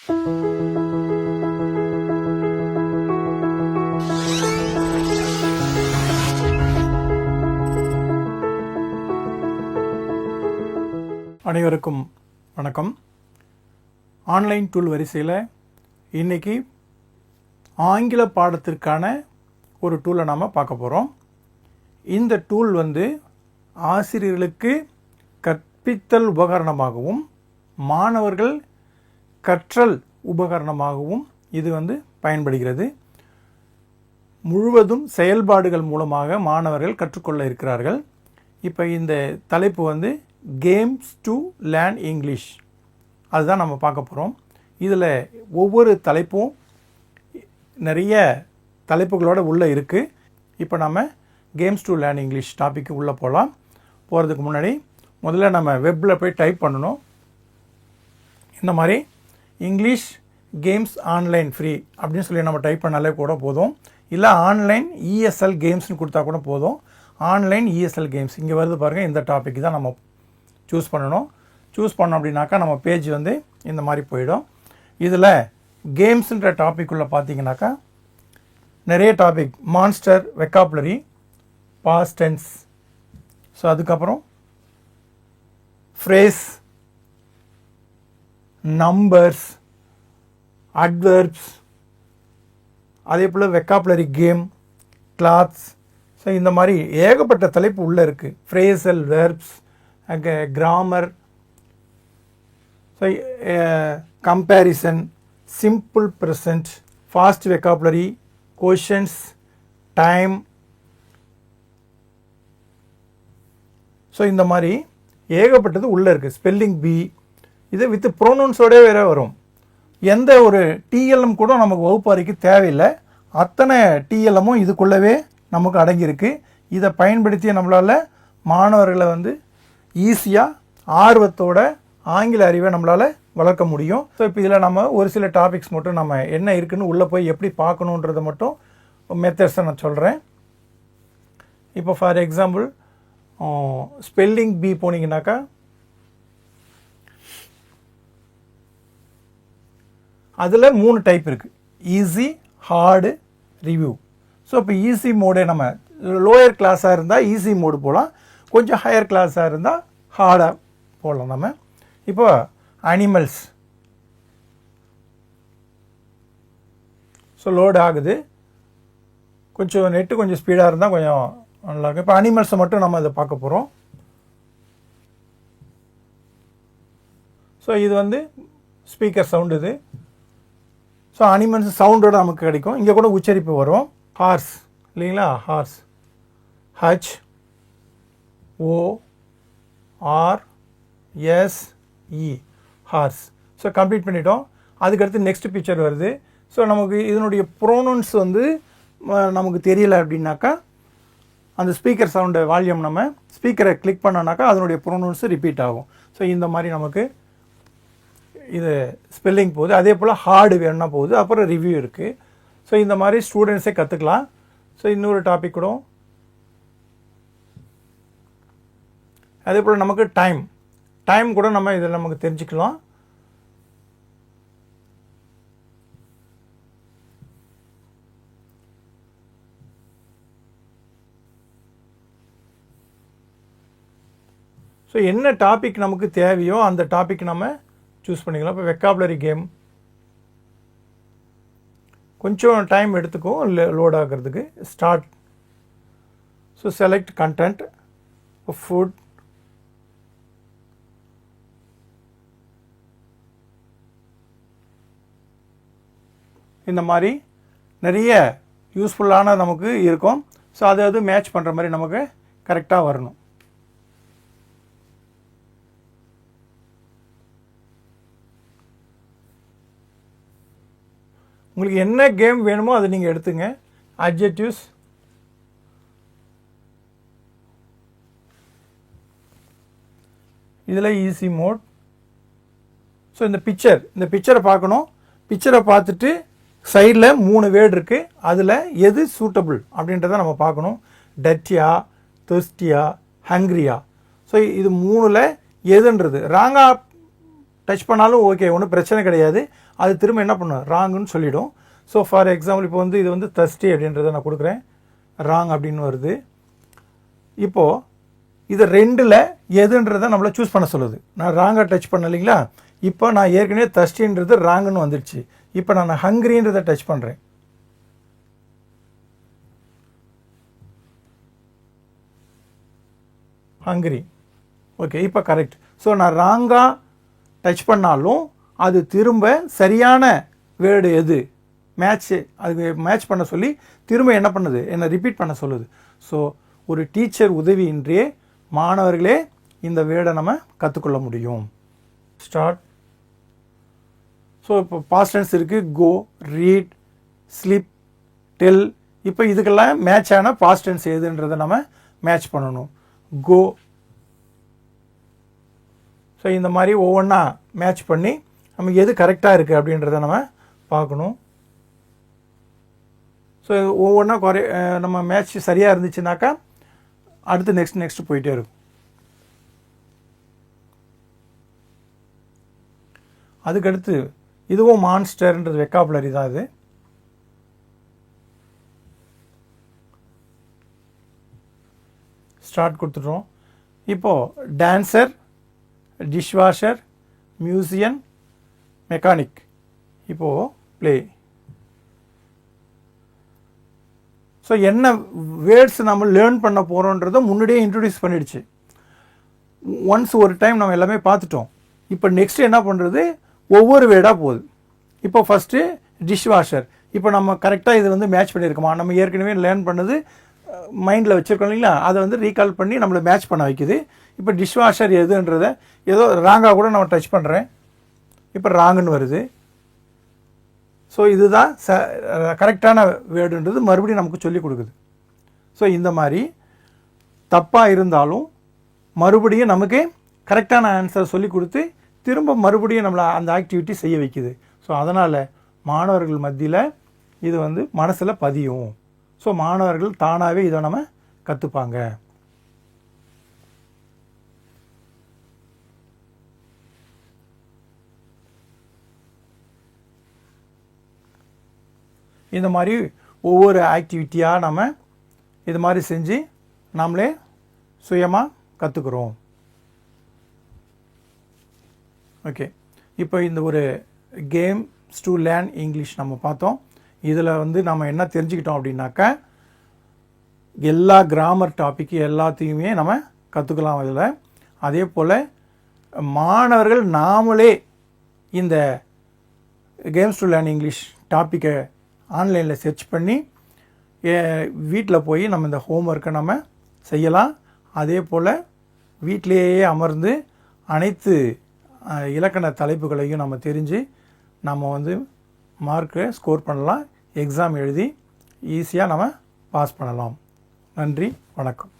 அனைவருக்கும் வணக்கம். Online tool வரிசையில் இன்றைக்கி ஆங்கில பாடத்திற்கான ஒரு டூலை நாம் பார்க்க போகிறோம். இந்த டூல் ஆசிரியர்களுக்கு கற்பித்தல் உபகரணமாகவும் மாணவர்கள் கற்றல் உபகரணமாகவும் இது பயன்படுகிறது. முழுவதும் செயல்பாடுகள் மூலமாக மாணவர்கள் கற்றுக்கொள்ள இருக்கிறார்கள். இப்போ இந்த தலைப்பு கேம்ஸ் டு லேர்ன் இங்கிலீஷ், அதுதான் நம்ம பார்க்க போகிறோம். இதில் ஒவ்வொரு தலைப்பும் நிறைய தலைப்புகளோடு உள்ளே இருக்குது. இப்போ நம்ம games to learn English topic உள்ளே போகிறதுக்கு முன்னாடி முதல்ல நம்ம வெப்பில் போய் டைப் பண்ணணும். இந்த மாதிரி இங்கிலீஷ் கேம்ஸ் ஆன்லைன் ஃப்ரீ அப்படின்னு சொல்லி நம்ம டைப் பண்ணாலே கூட போதும். இல்லை ஆன்லைன் இஎஸ்எல் கேம்ஸ்னு கொடுத்தா கூட போதும். ஆன்லைன் இஎஸ்எல் கேம்ஸ் இங்கே வருது பாருங்கள். இந்த டாபிக் தான் நம்ம சூஸ் பண்ணணும். சூஸ் பண்ணோம் அப்படின்னாக்கா நம்ம பேஜ் இந்த மாதிரி போயிடும். இதில் கேம்ஸுன்ற டாப்பிக்குள்ளே பார்த்தீங்கன்னாக்கா நிறைய topic, monster, vocabulary, past tense, so அதுக்கப்புறம் ஃப்ரேஸ், நம்பர்ஸ், அட்வர்ப்ஸ், அதே போல் வெக்காபுலரி கேம், கிளாத்ஸ், ஸோ இந்த மாதிரி ஏகப்பட்ட தலைப்பு உள்ளே இருக்குது. Phrasal verbs, grammar, so comparison, simple present, fast vocabulary, questions, time, so இந்த மாதிரி ஏகப்பட்டது உள்ளே இருக்குது. ஸ்பெல்லிங் பி, இது வித் ப்ரோனவுன்ஸோடே வேறு வரும். எந்த ஒரு டிஎல்எம் கூட நமக்கு வகுப்பறைக்கு தேவையில்லை. அத்தனை டிஎல்எம்மும் இதுக்குள்ளவே நமக்கு அடங்கியிருக்கு. இதை பயன்படுத்தி நம்மளால் மாணவர்களை ஈஸியாக ஆர்வத்தோட ஆங்கில அறிவை நம்மளால் வளர்க்க முடியும். ஸோ இப்போ இதில் நம்ம ஒரு சில டாபிக்ஸ் மட்டும் நம்ம என்ன இருக்குதுன்னு உள்ளே போய் எப்படி பார்க்கணுன்றதை மட்டும் மெத்தட்ஸை நான் சொல்கிறேன். இப்போ ஃபார் எக்ஸாம்பிள் ஸ்பெல்லிங் பி போனீங்கன்னாக்கா அதில் 3 டைப் இருக்குது. Easy, hard, review. ஸோ இப்போ ஈஸி மோடே நம்ம லோயர் கிளாஸாக இருந்தால் ஈஸி மோடு போகலாம். கொஞ்சம் ஹையர் கிளாஸாக இருந்தால் ஹார்டாக போடலாம். நம்ம இப்போ அனிமல்ஸ், ஸோ லோடு ஆகுது. கொஞ்சம் நெட்டு கொஞ்சம் ஸ்பீடாக இருந்தால் கொஞ்சம் நல்லாயிருக்கும். இப்போ அனிமல்ஸை மட்டும் நம்ம இதை பார்க்க போகிறோம். ஸோ இது ஸ்பீக்கர் சவுண்டு. இது ஸோ அனிமல்ஸ் சவுண்டோடு நமக்கு கிடைக்கும். இங்கே கூட உச்சரிப்பு வரும். ஹார்ஸ் இல்லைங்களா, horse, H O R S E, horse. So complete பண்ணிட்டோம். அதுக்கடுத்து நெக்ஸ்ட் பிக்சர் வருது. ஸோ நமக்கு இதனுடைய ப்ரோனவுன்ஸ் நமக்கு தெரியலை அப்படின்னாக்கா அந்த ஸ்பீக்கர் சவுண்டு வால்யூம் நம்ம ஸ்பீக்கரை கிளிக் பண்ணோன்னாக்கா அதனுடைய ப்ரோனவுன்ஸு ரிப்பீட் ஆகும். ஸோ இந்த மாதிரி நமக்கு இது ஸ்பெல்லிங் போகுது. அதே போல் ஹார்டு வேணும்னா போகுது. அப்புறம் ரிவ்யூ இருக்குது. ஸோ இந்த மாதிரி ஸ்டூடெண்ட்ஸே கற்றுக்கலாம். ஸோ இன்னொரு டாபிக் கூட அதே போல் நமக்கு டைம் கூட நம்ம இதில் நமக்கு தெரிஞ்சுக்கலாம். ஸோ என்ன டாபிக் நமக்கு தேவையோ அந்த டாபிக் நம்ம சூஸ் பண்ணிக்கலாம். இப்போ வெக்காபுலரி கேம் கொஞ்சம் டைம் எடுத்துக்கும் லோட் ஆகிறதுக்கு. Start, so select content, food, இந்த மாதிரி நிறைய யூஸ்ஃபுல்லான நமக்கு இருக்கும். ஸோ அது மேட்ச் பண்ணுற மாதிரி நமக்கு கரெக்டாக வரணும். உங்களுக்கு என்ன கேம் வேணுமோ அதை நீங்கள் எடுத்துங்க. அட்ஜெக்டிவ்ஸ், இதில் ஈஸி மோட். ஸோ இந்த பிக்சரை பார்க்கணும். பிக்சரை பார்த்துட்டு சைடில் 3 வேர்டு இருக்குது. அதில் எது சூட்டபிள் அப்படின்றத நம்ம பார்க்கணும். டர்ட்டியா, தெர்ஸ்டியா, ஹங்க்ரியா. ஸோ இது 3ல் எதுன்றது ராங்காக டச் பண்ணாலும் ஓகே, ஒன்றும் பிரச்சனை கிடையாது. அது திரும்ப என்ன பண்ணும், ராங்குன்னு சொல்லிவிடும். ஸோ ஃபார் எக்ஸாம்பிள் இப்போ வந்து இது வந்து தர்ஸ்டே அப்படின்றத நான் கொடுக்குறேன், ராங் அப்படின்னு வருது. இப்போது இது ரெண்டில் எதுன்றதை நம்மளை சூஸ் பண்ண சொல்லுது. நான் ராங்காக டச் பண்ண இல்லைங்களா, இப்போ நான் ஏற்கனவே தர்ஸ்டின்றது ராங்குன்னு வந்துடுச்சு. இப்போ நான் ஹங்க்ரின்றதை டச் பண்ணுறேன். ஹங்க்ரி, ஓகே, இப்போ கரெக்ட். ஸோ நான் ராங்காக டச் பண்ணாலும் அது திரும்ப சரியான வேர்டு எது மேட்ச்சு, அதுக்கு மேட்ச் பண்ண சொல்லி திரும்ப என்ன பண்ணுது, என்னை ரிப்பீட் பண்ண சொல்லுது. ஸோ ஒரு டீச்சர் உதவியின்றே மாணவர்களே இந்த வேர்டை நம்ம கற்றுக்கொள்ள முடியும். ஸ்டார்ட். ஸோ இப்போ பாஸ்ட் டென்ஸ் இருக்குது, கோ, ரீட், ஸ்லீப், டெல். இப்போ இதுக்கெல்லாம் மேட்சான பாஸ்ட் டென்ஸ் எதுன்றதை நம்ம மேட்ச் பண்ணணும். கோ. ஸோ இந்த மாதிரி ஒவ்வொன்றா மேட்ச் பண்ணி நமக்கு எது கரெக்டாக இருக்குது அப்படின்றத நம்ம பார்க்கணும். ஸோ ஒவ்வொன்றா நம்ம மேட்ச் சரியாக இருந்துச்சுனாக்கா அடுத்து நெக்ஸ்ட் போயிட்டே இருக்கும். அதுக்கடுத்து இதுவும் மான்ஸ்டர்ன்றது வெக்காபுலரி தான். இது ஸ்டார்ட் கொடுத்துட்டோம். இப்போது டான்சர், டிஷ்வாஷர், மியூசியன், மெக்கானிக். இப்போது ப்ளே. ஸோ என்ன வேர்ட்ஸ் நம்ம லேர்ன் பண்ண போகிறோன்றதை முன்னாடியே இன்ட்ரடியூஸ் பண்ணிடுச்சு. ஒன்ஸ் ஒரு டைம் நம்ம எல்லாமே பார்த்துட்டோம். இப்போ நெக்ஸ்ட் என்ன பண்ணுறது, ஒவ்வொரு வேர்டாக போகுது. இப்போ ஃபஸ்ட்டு டிஷ்வாஷர். இப்போ நம்ம கரெக்டாக இது வந்து மேட்ச் பண்ணியிருக்கோமா, நம்ம ஏற்கனவே லேர்ன் பண்ணது மைண்டில் வச்சுருக்கோம் இல்லைங்களா, அதை வந்து ரீகால் பண்ணி நம்மளை மேட்ச் பண்ண வைக்குது. இப்போ டிஷ்வாஷர் எதுன்றதை ஏதோ ராங்காக கூட நம்ம டச் பண்ணுறேன், இப்போ ராங்குன்னு வருது. ஸோ இதுதான் கரெக்டான வேர்டுன்றது மறுபடியும் நமக்கு சொல்லிக் கொடுக்குது. ஸோ இந்த மாதிரி தப்பாக இருந்தாலும் மறுபடியும் நமக்கு கரெக்டான ஆன்சர் சொல்லி கொடுத்து திரும்ப மறுபடியும் நம்மளை அந்த ஆக்டிவிட்டி செய்ய வைக்குது. ஸோ அதனால் மாணவர்கள் மத்தியில் இது வந்து மனசில் பதியும். ஸோ மாணவர்கள் தானாகவே இதை நம்ம கற்றுப்பாங்க. இந்த மாதிரி ஒவ்வொரு ஆக்டிவிட்டியாக நம்ம இது மாதிரி செஞ்சு நாமளே சுயமாக கற்றுக்குறோம். ஓகே, இப்போ இந்த ஒரு கேம்ஸ் டு லேர்ன் இங்கிலீஷ் நம்ம பார்த்தோம். இதில் வந்து நம்ம என்ன தெரிஞ்சுக்கிட்டோம் அப்படின்னாக்கா, எல்லா கிராமர் டாபிக் எல்லாத்தையுமே நம்ம கற்றுக்கலாம் இதில். அதே போல் மாணவர்கள் நாமளே இந்த கேம்ஸ் டு லேர்ன் இங்கிலீஷ் டாப்பிக்கை ஆன்லைனில் சர்ச் பண்ணி வீட்டில் போய் நம்ம இந்த ஹோம்ஒர்க்கை நம்ம செய்யலாம். அதே போல் வீட்டிலேயே அமர்ந்து அனைத்து இலக்கண தலைப்புகளையும் நம்ம தெரிஞ்சு நம்ம வந்து மார்க்கை ஸ்கோர் பண்ணலாம். எக்ஸாம் எழுதி ஈஸியாக நம்ம பாஸ் பண்ணலாம். நன்றி, வணக்கம்.